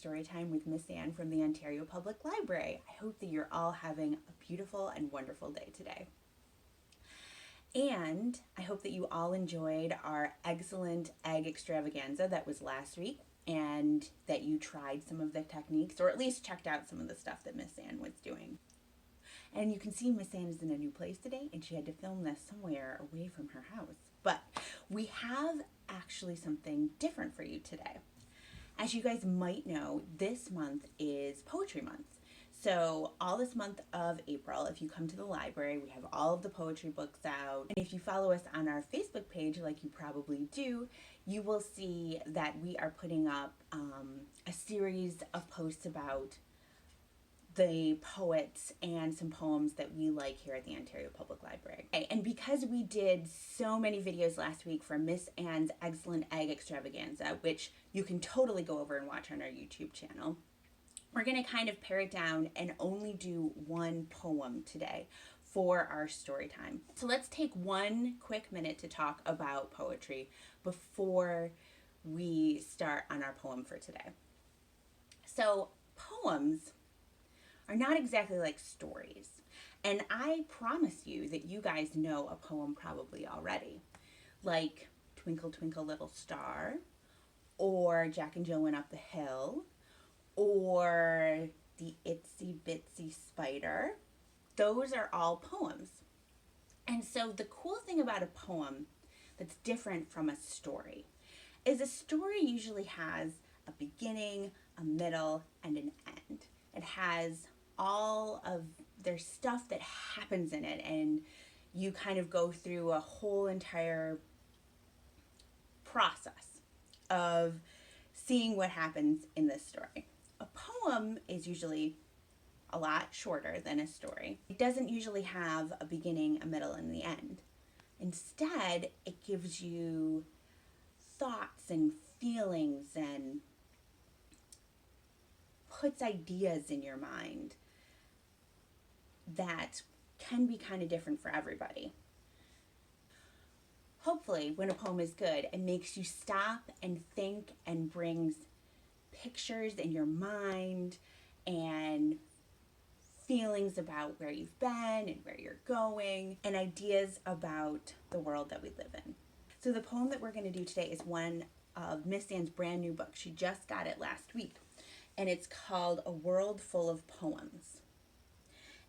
Storytime with Miss Anne from the Ontario Public Library. I hope that you're all having a beautiful and wonderful day today. And I hope that you all enjoyed our excellent egg extravaganza that was last week, and that you tried some of the techniques, or at least checked out some of the stuff that Miss Anne was doing. And you can see Miss Anne is in a new place today, and she had to film this somewhere away from her house. But we have actually something different for you today. As you guys might know, this month is Poetry Month. So all this month of April, if you come to the library, we have all of the poetry books out. And if you follow us on our Facebook page, like you probably do, you will see that we are putting up a series of posts about the poets and some poems that we like here at the Ontario Public Library. And because we did so many videos last week for Miss Anne's excellent egg extravaganza, which you can totally go over and watch on our YouTube channel, we're going to kind of pare it down and only do one poem today for our story time. So let's take one quick minute to talk about poetry before we start on our poem for today. So poems are not exactly like stories. And I promise you that you guys know a poem probably already, like Twinkle, Twinkle, Little Star, or Jack and Jill Went Up the Hill, or The Itsy Bitsy Spider. Those are all poems. And so the cool thing about a poem that's different from a story is a story usually has a beginning, a middle, and an end. It has all of their stuff that happens in it, and you kind of go through a whole entire process of seeing what happens in this story. A poem is usually a lot shorter than a story. It doesn't usually have a beginning, a middle, and the end. Instead, it gives you thoughts and feelings and puts ideas in your mind that can be kind of different for everybody. Hopefully, when a poem is good, it makes you stop and think and brings pictures in your mind and feelings about where you've been and where you're going and ideas about the world that we live in. So the poem that we're going to do today is one of Miss Anne's brand new book. She just got it last week, and it's called A World Full of Poems.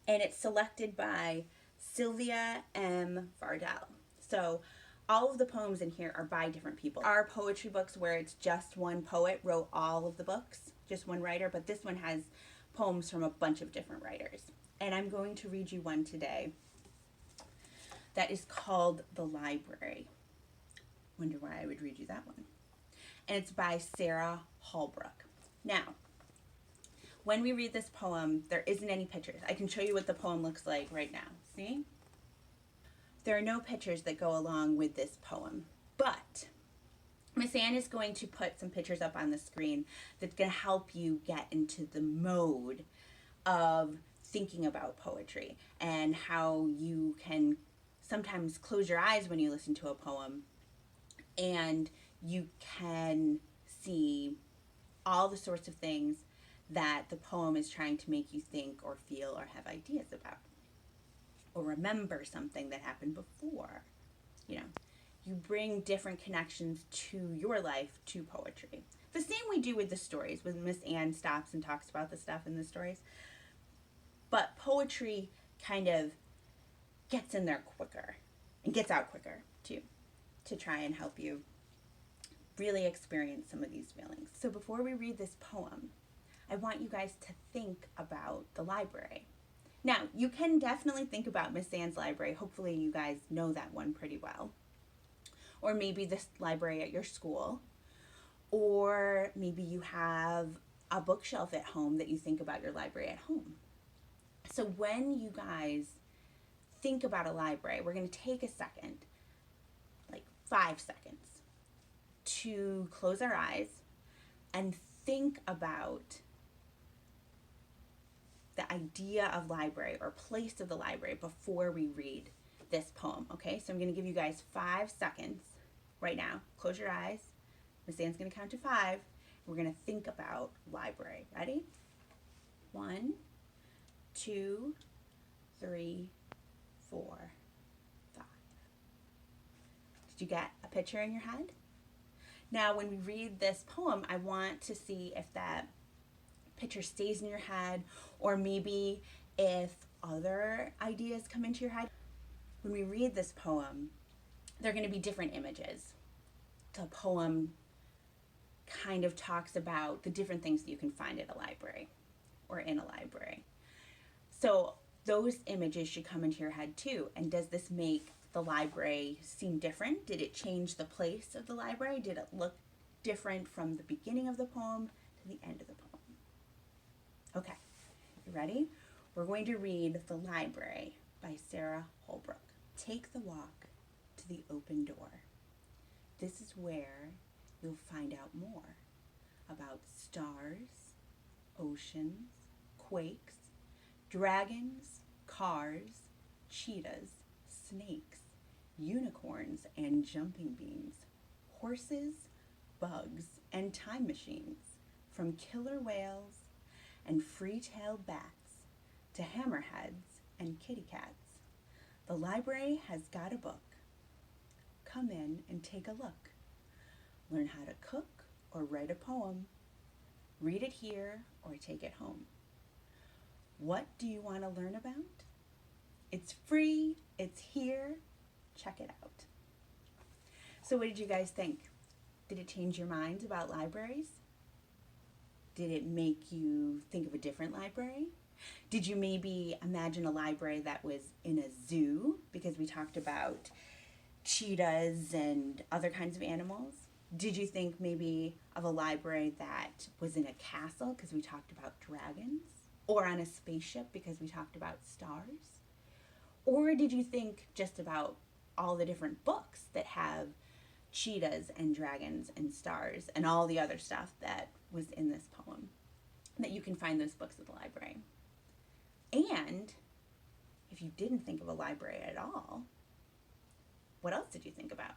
And it's selected by Sylvia M. Vardell. So all of the poems in here are by different people. Our poetry books where it's just one poet wrote all of the books, just one writer, but this one has poems from a bunch of different writers. And I'm going to read you one today that is called The Library. Wonder why I would read you that one. And it's by Sara Holbrook. Now, when we read this poem, there isn't any pictures. I can show you what the poem looks like right now. See? There are no pictures that go along with this poem, but Miss Anne is going to put some pictures up on the screen that's going to help you get into the mode of thinking about poetry and how you can sometimes close your eyes when you listen to a poem and you can see all the sorts of things that the poem is trying to make you think or feel or have ideas about, or remember something that happened before. You bring different connections to your life to poetry. The same we do with the stories, when Miss Anne stops and talks about the stuff in the stories. But poetry kind of gets in there quicker and gets out quicker too, to try and help you really experience some of these feelings. So before we read this poem, I want you guys to think about the library. Now, you can definitely think about Miss Anne's library. Hopefully you guys know that one pretty well. Or maybe this library at your school. Or maybe you have a bookshelf at home that you think about your library at home. So when you guys think about a library, we're going to take a second, like 5 seconds, to close our eyes and think about the idea of library or place of the library before we read this poem. Okay, so I'm going to give you guys 5 seconds right now. Close your eyes. Miss Anne's going to count to 5. we're going to think about library. Ready? 1, 2, 3, 4, 5. Did you get a picture in your head? Now, when we read this poem, I want to see if that picture stays in your head, or maybe if other ideas come into your head. When we read this poem, there are going to be different images. The poem kind of talks about the different things that you can find at a library or in a library. So those images should come into your head too. And does this make the library seem different? Did it change the place of the library? Did it look different from the beginning of the poem to the end of the poem? Okay, you ready? We're going to read The Library by Sara Holbrook. Take the walk to the open door. This is where you'll find out more about stars, oceans, quakes, dragons, cars, cheetahs, snakes, unicorns and jumping beans, horses, bugs, and time machines, from killer whales and free-tailed bats to hammerheads and kitty cats. The library has got a book. Come in and take a look. Learn how to cook or write a poem. Read it here or take it home. What do you want to learn about? It's free, it's here. Check it out. So what did you guys think? Did it change your minds about libraries? Did it make you think of a different library? Did you maybe imagine a library that was in a zoo, because we talked about cheetahs and other kinds of animals? Did you think maybe of a library that was in a castle, because we talked about dragons? Or on a spaceship, because we talked about stars? Or did you think just about all the different books that have cheetahs and dragons and stars and all the other stuff that was in this poem? That you can find those books at the library. And if you didn't think of a library at all, what else did you think about?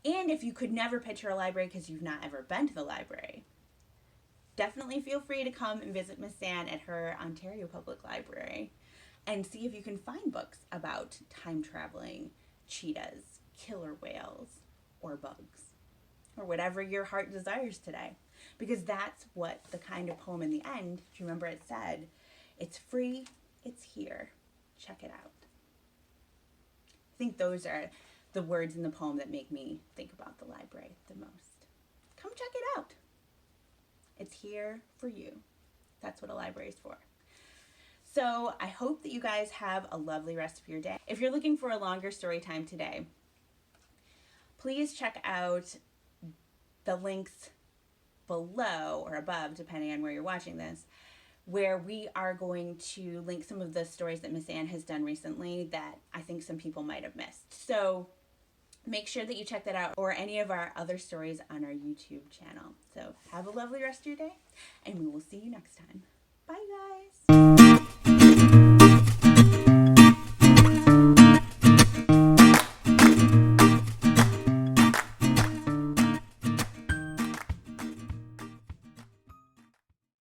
And if you could never picture a library because you've not ever been to the library, definitely feel free to come and visit Miss Ann at her Ontario Public Library and see if you can find books about time traveling cheetahs, killer whales, or bugs, or whatever your heart desires today. Because that's what the kind of poem in the end, do you remember it said, it's free, it's here, check it out. I think those are the words in the poem that make me think about the library the most. Come check it out. It's here for you. That's what a library is for. So I hope that you guys have a lovely rest of your day. If you're looking for a longer story time today, please check out the links below or above, depending on where you're watching this, where we are going to link some of the stories that Miss Ann has done recently that I think some people might have missed. So make sure that you check that out, or any of our other stories on our YouTube channel. So have a lovely rest of your day, and we will see you next time. Bye, guys.